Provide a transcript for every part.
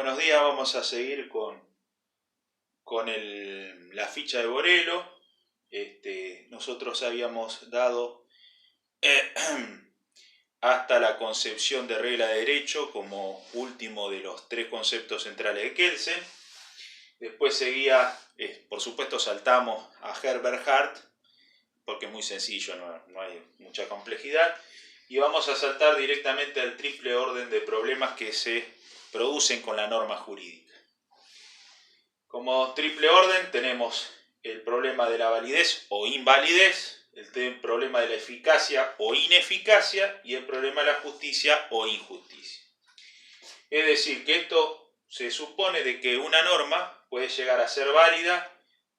Buenos días, vamos a seguir con la ficha de Borelo. Nosotros habíamos dado hasta la concepción de regla de derecho como último de los tres conceptos centrales de Kelsen. Después seguía, por supuesto saltamos a Herbert Hart, porque es muy sencillo, no hay mucha complejidad. Y vamos a saltar directamente al triple orden de problemas que se producen con la norma jurídica. Como triple orden tenemos el problema de la validez o invalidez, el problema de la eficacia o ineficacia y el problema de la justicia o injusticia. Es decir, que esto se supone de que una norma puede llegar a ser válida,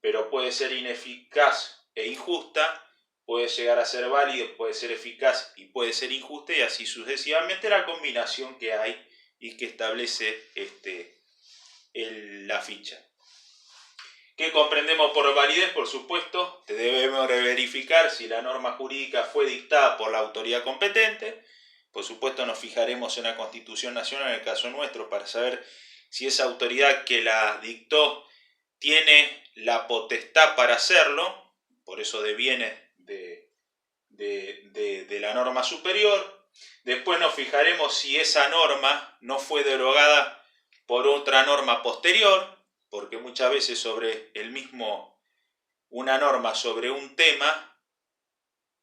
pero puede ser ineficaz e injusta, puede llegar a ser válida, puede ser eficaz y puede ser injusta, y así sucesivamente la combinación que hay y que establece la ficha. ¿Qué comprendemos por validez? Por supuesto, debemos verificar si la norma jurídica fue dictada por la autoridad competente. Por supuesto, nos fijaremos en la Constitución Nacional, en el caso nuestro, para saber si esa autoridad que la dictó tiene la potestad para hacerlo, por eso deviene de la norma superior. Después nos fijaremos si esa norma no fue derogada por otra norma posterior, porque muchas veces sobre una norma sobre un tema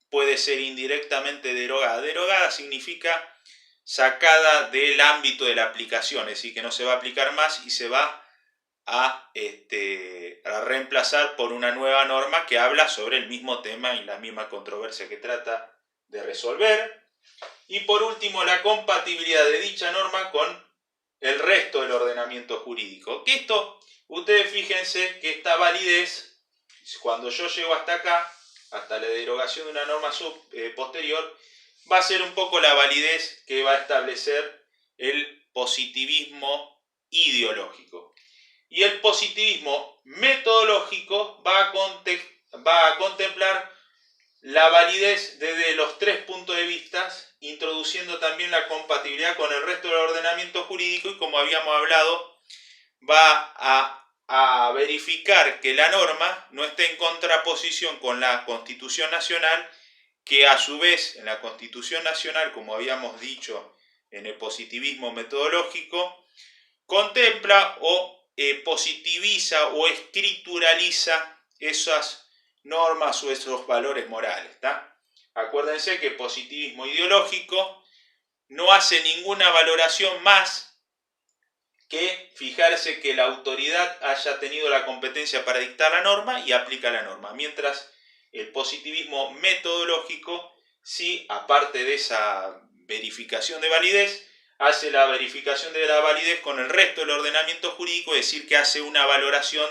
puede ser indirectamente derogada. Derogada significa sacada del ámbito de la aplicación, es decir, que no se va a aplicar más y se va a reemplazar por una nueva norma que habla sobre el mismo tema y la misma controversia que trata de resolver. Y por último, la compatibilidad de dicha norma con el resto del ordenamiento jurídico. Que esto, ustedes fíjense que esta validez, cuando yo llego hasta acá, hasta la derogación de una norma posterior, va a ser un poco la validez que va a establecer el positivismo ideológico. Y el positivismo metodológico va a contemplar la validez desde los tres puntos de vista, introduciendo también la compatibilidad con el resto del ordenamiento jurídico, y como habíamos hablado, va a verificar que la norma no esté en contraposición con la Constitución Nacional, que a su vez en la Constitución Nacional, como habíamos dicho en el positivismo metodológico, contempla o positiviza o escrituraliza esas normas o esos valores morales, ¿tá? Acuérdense que el positivismo ideológico no hace ninguna valoración más que fijarse que la autoridad haya tenido la competencia para dictar la norma y aplica la norma, mientras el positivismo metodológico, sí, aparte de esa verificación de validez, hace la verificación de la validez con el resto del ordenamiento jurídico, es decir, que hace una valoración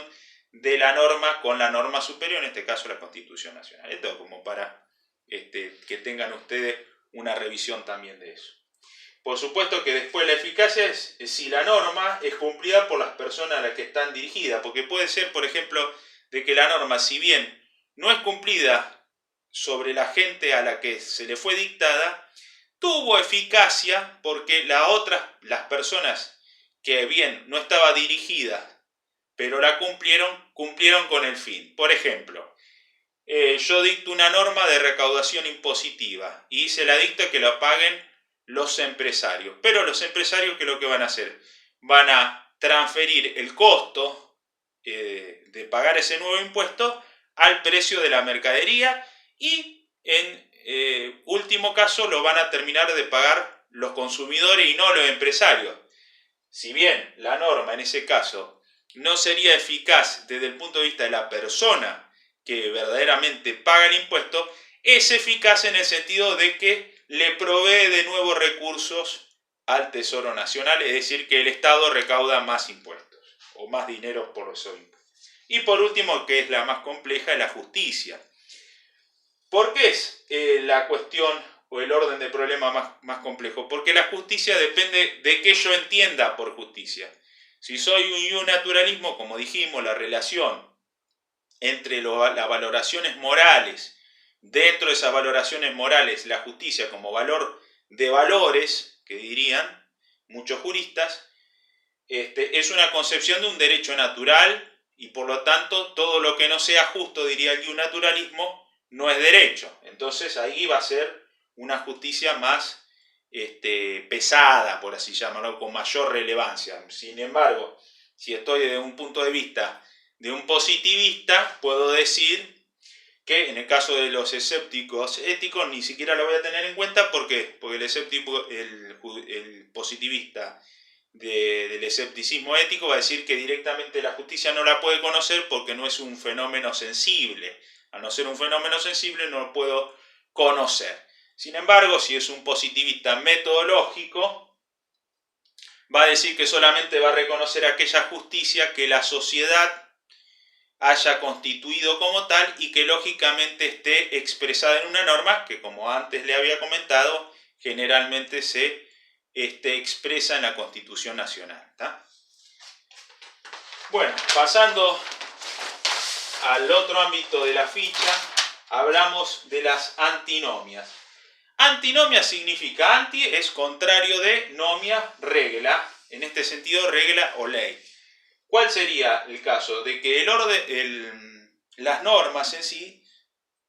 de la norma con la norma superior, en este caso la Constitución Nacional. Esto como para que tengan ustedes una revisión también de eso. Por supuesto que después la eficacia es si la norma es cumplida por las personas a las que están dirigidas, porque puede ser, por ejemplo, de que la norma, si bien no es cumplida sobre la gente a la que se le fue dictada, tuvo eficacia porque las personas que bien no estaba dirigida, pero la cumplieron con el fin. Por ejemplo, yo dicto una norma de recaudación impositiva y se la dicto que la paguen los empresarios. Pero los empresarios, ¿qué es lo que van a hacer? Van a transferir el costo de pagar ese nuevo impuesto al precio de la mercadería y en último caso lo van a terminar de pagar los consumidores y no los empresarios. Si bien la norma en ese caso no sería eficaz desde el punto de vista de la persona que verdaderamente paga el impuesto, es eficaz en el sentido de que le provee de nuevos recursos al Tesoro Nacional, es decir, que el Estado recauda más impuestos o más dinero por esos impuestos. Y por último, que es la más compleja, es la justicia. ¿Por qué es la cuestión o el orden de problema más complejo? Porque la justicia depende de qué yo entienda por justicia. Si soy un naturalismo, como dijimos, la relación entre las valoraciones morales, dentro de esas valoraciones morales, la justicia como valor de valores, que dirían muchos juristas, es una concepción de un derecho natural y por lo tanto todo lo que no sea justo, diría aquí un naturalismo, no es derecho. Entonces ahí va a ser una justicia más pesada, por así llamarlo, con mayor relevancia. Sin embargo, si estoy desde un punto de vista de un positivista, puedo decir que en el caso de los escépticos éticos ni siquiera lo voy a tener en cuenta. ¿Por qué? Porque el escéptico, el positivista del escepticismo ético va a decir que directamente la justicia no la puede conocer porque no es un fenómeno sensible. Al no ser un fenómeno sensible no lo puedo conocer. Sin embargo, si es un positivista metodológico, va a decir que solamente va a reconocer aquella justicia que la sociedad haya constituido como tal y que lógicamente esté expresada en una norma que, como antes le había comentado, generalmente se expresa en la Constitución Nacional. ¿Tá? Bueno, pasando al otro ámbito de la ficha, hablamos de las antinomias. Antinomia significa anti, es contrario de, nomia, regla, en este sentido regla o ley. ¿Cuál sería el caso? De que las normas en sí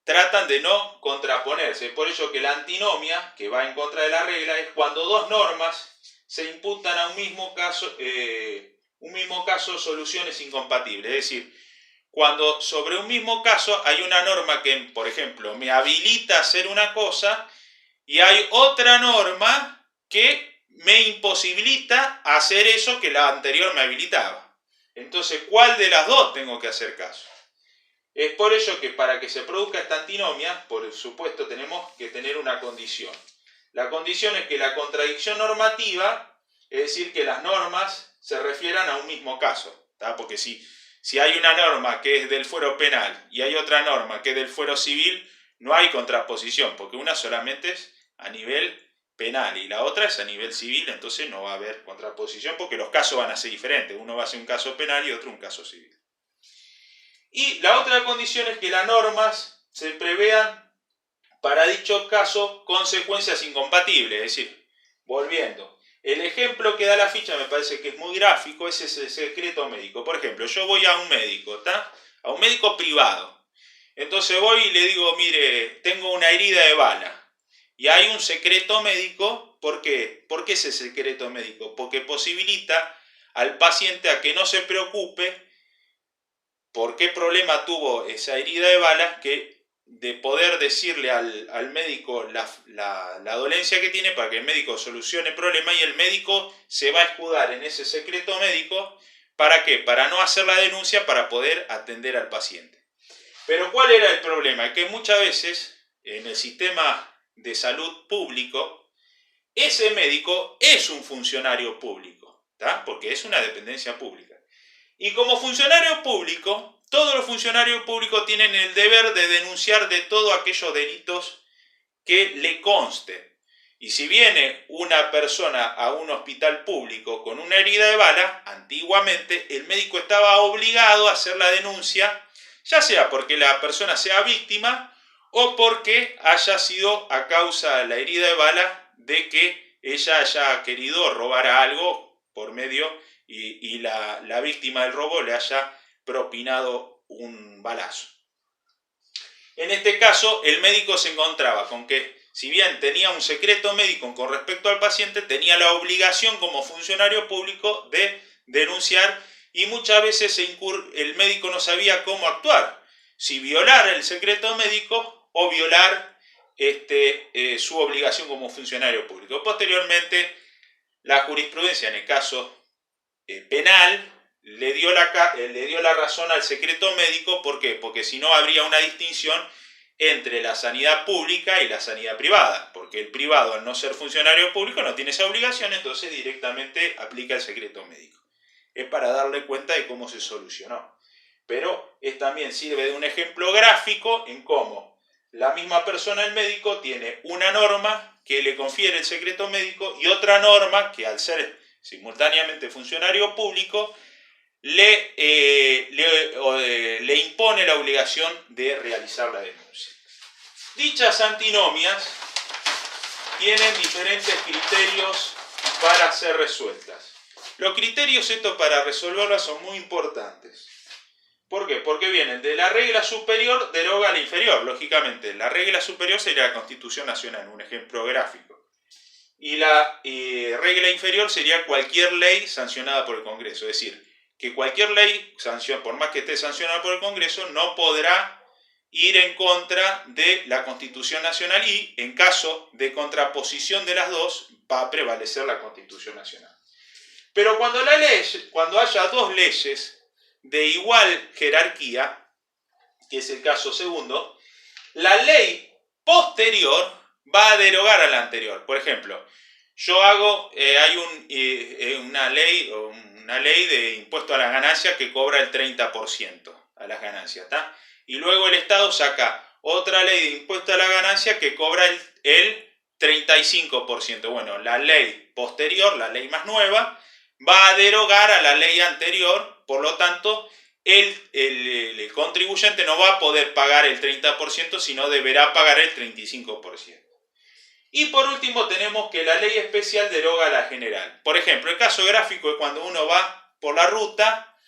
tratan de no contraponerse. Por ello que la antinomia, que va en contra de la regla, es cuando dos normas se imputan a un mismo caso soluciones incompatibles. Es decir, cuando sobre un mismo caso hay una norma que, por ejemplo, me habilita a hacer una cosa y hay otra norma que me imposibilita hacer eso que la anterior me habilitaba. Entonces, ¿cuál de las dos tengo que hacer caso? Es por ello que para que se produzca esta antinomia, por supuesto, tenemos que tener una condición. La condición es que la contradicción normativa, es decir, que las normas se refieran a un mismo caso. ¿Tá? Porque si hay una norma que es del fuero penal y hay otra norma que es del fuero civil, no hay contraposición, porque una solamente es a nivel penal y la otra es a nivel civil, entonces no va a haber contraposición porque los casos van a ser diferentes. Uno va a ser un caso penal y otro un caso civil. Y la otra condición es que las normas se prevean para dicho caso consecuencias incompatibles. Es decir, volviendo, el ejemplo que da la ficha me parece que es muy gráfico, es ese secreto médico. Por ejemplo, yo voy a un médico, ¿tá? A un médico privado. Entonces voy y le digo, mire, tengo una herida de bala. Y hay un secreto médico. ¿Por qué? ¿Por qué ese secreto médico? Porque posibilita al paciente a que no se preocupe por qué problema tuvo esa herida de bala, que de poder decirle al médico la dolencia que tiene para que el médico solucione el problema, y el médico se va a escudar en ese secreto médico. ¿Para qué? Para no hacer la denuncia, para poder atender al paciente. Pero ¿cuál era el problema? Que muchas veces en el sistema de salud público, ese médico es un funcionario público, ¿tá? Porque es una dependencia pública. Y como funcionario público, todos los funcionarios públicos tienen el deber de denunciar de todos aquellos delitos que le consten. Y si viene una persona a un hospital público con una herida de bala, antiguamente el médico estaba obligado a hacer la denuncia, ya sea porque la persona sea víctima o porque haya sido a causa de la herida de bala de que ella haya querido robar algo por medio y la víctima del robo le haya propinado un balazo. En este caso, el médico se encontraba con que, si bien tenía un secreto médico con respecto al paciente, tenía la obligación como funcionario público de denunciar, y muchas veces el médico no sabía cómo actuar, si violar el secreto médico o violar su obligación como funcionario público. Posteriormente, la jurisprudencia en el caso penal le dio la razón al secreto médico. ¿Por qué? Porque si no habría una distinción entre la sanidad pública y la sanidad privada, porque el privado, al no ser funcionario público, no tiene esa obligación, entonces directamente aplica el secreto médico. Es para darle cuenta de cómo se solucionó. Pero también sirve de un ejemplo gráfico en cómo la misma persona, el médico, tiene una norma que le confiere el secreto médico y otra norma que, al ser simultáneamente funcionario público, le impone la obligación de realizar la denuncia. Dichas antinomias tienen diferentes criterios para ser resueltas. Los criterios estos para resolverlas son muy importantes. ¿Por qué? Porque vienen de la regla superior, deroga la inferior, lógicamente. La regla superior sería la Constitución Nacional, un ejemplo gráfico. Y la regla inferior sería cualquier ley sancionada por el Congreso. Es decir, que cualquier ley, por más que esté sancionada por el Congreso, no podrá ir en contra de la Constitución Nacional y, en caso de contraposición de las dos, va a prevalecer la Constitución Nacional. Pero cuando haya dos leyes de igual jerarquía, que es el caso segundo, la ley posterior va a derogar a la anterior. Por ejemplo, hay una ley de impuesto a las ganancias que cobra el 30% a las ganancias, ¿tá? Y luego el Estado saca otra ley de impuesto a la ganancia que cobra el 35%. Bueno, la ley posterior, la ley más nueva, va a derogar a la ley anterior, por lo tanto, el contribuyente no va a poder pagar el 30%, sino deberá pagar el 35%. Y por último tenemos que la ley especial deroga a la general. Por ejemplo, el caso gráfico es cuando uno va por la ruta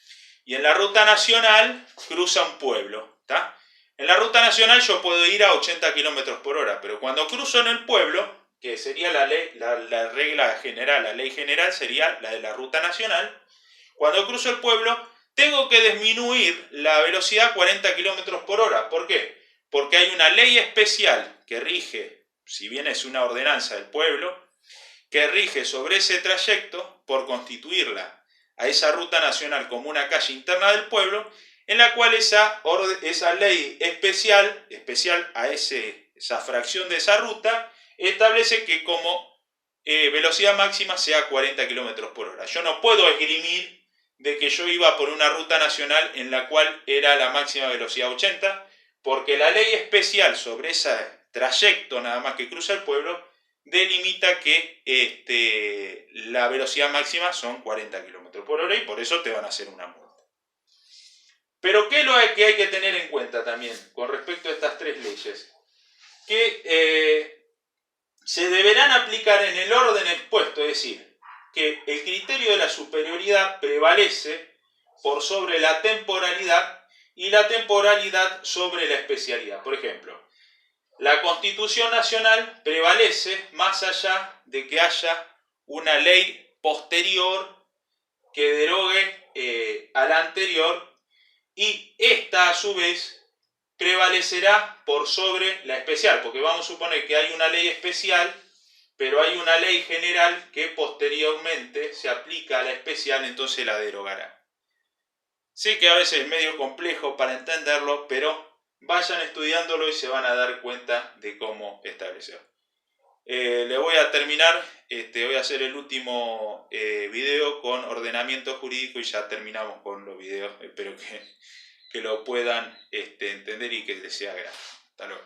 y en la ruta nacional cruza un pueblo, ¿tá? En la ruta nacional yo puedo ir a 80 km por hora, pero cuando cruzo en el pueblo, que sería la regla general, la ley general sería la de la ruta nacional, cuando cruzo el pueblo tengo que disminuir la velocidad a 40 km por hora. ¿Por qué? Porque hay una ley especial que rige, si bien es una ordenanza del pueblo, que rige sobre ese trayecto por constituirla a esa ruta nacional como una calle interna del pueblo, en la cual esa ley especial a esa fracción de esa ruta, establece que como velocidad máxima sea 40 km por hora. Yo no puedo esgrimir de que yo iba por una ruta nacional en la cual era la máxima velocidad 80, porque la ley especial sobre ese trayecto nada más que cruza el pueblo delimita que la velocidad máxima son 40 km por hora y por eso te van a hacer una multa. Pero ¿qué es lo que hay que tener en cuenta también con respecto a estas tres leyes? Que se deberán aplicar en el orden expuesto, es decir, que el criterio de la superioridad prevalece por sobre la temporalidad y la temporalidad sobre la especialidad. Por ejemplo, la Constitución Nacional prevalece más allá de que haya una ley posterior que derogue a la anterior, y esta a su vez prevalecerá por sobre la especial, porque vamos a suponer que hay una ley especial, pero hay una ley general que posteriormente se aplica a la especial, entonces la derogará. Sé que a veces es medio complejo para entenderlo, pero vayan estudiándolo y se van a dar cuenta de cómo establecerlo. Le voy a terminar, voy a hacer el último video con ordenamiento jurídico y ya terminamos con los videos. Espero que lo puedan entender y que les sea grato. Hasta luego.